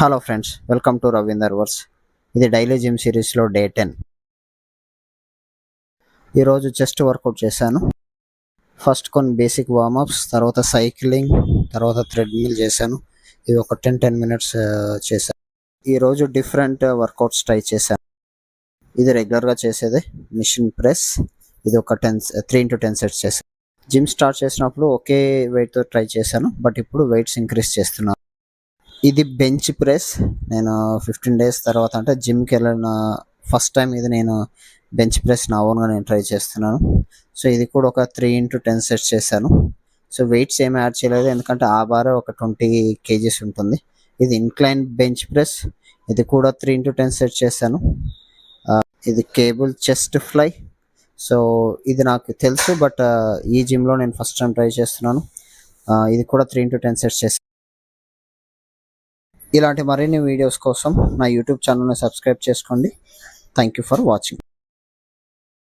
Hello friends, welcome to Ravinder verse. ఇది daily gym సిరీస్లో day 10. ఈరోజు చెస్ట్ వర్కౌట్ చేశాను. ఫస్ట్ కొన్ని బేసిక్ వార్మప్స్, తర్వాత సైక్లింగ్, తర్వాత థ్రెడ్మిల్ చేశాను. ఇది ఒక 10 మినిట్స్ చేశాను. ఈరోజు డిఫరెంట్ వర్కౌట్స్ ట్రై చేశాను. ఇది రెగ్యులర్గా చేసేదే మిషన్ ప్రెస్. ఇది ఒక 3 into 10 సెట్స్ చేశాను. జిమ్ స్టార్ట్ చేసినప్పుడు ఒకే వెయిట్తో ట్రై చేశాను, బట్ ఇప్పుడు వెయిట్స్ ఇంక్రీజ్ చేస్తున్నాను. ఇది బెంచ్ ప్రెస్. నేను 15 days తర్వాత అంటే జిమ్కి వెళ్ళిన ఫస్ట్ టైం ఇది నేను బెంచ్ ప్రెస్ నా ఓన్గా నేను ట్రై చేస్తున్నాను. సో ఇది కూడా ఒక 3 into 10 సెట్స్ చేశాను. సో వెయిట్స్ ఏమి యాడ్ చేయలేదు, ఎందుకంటే ఆ బార్ ఒక 20 kgs ఉంటుంది. ఇది ఇన్క్లైన్ బెంచ్ ప్రెస్. ఇది కూడా 3 into 10 సెట్స్ చేశాను. ఇది కేబుల్ చెస్ట్ ఫ్లై. సో ఇది నాకు తెలుసు, బట్ ఈ జిమ్లో నేను ఫస్ట్ టైం ట్రై చేస్తున్నాను. ఇది కూడా 3 into 10 సెట్స్ చేశాను. ఇలాంటి మరిన్ని వీడియోస్ కోసం నా యూట్యూబ్ ఛానల్ని సబ్స్క్రైబ్ చేసుకోండి. Thank you for watching.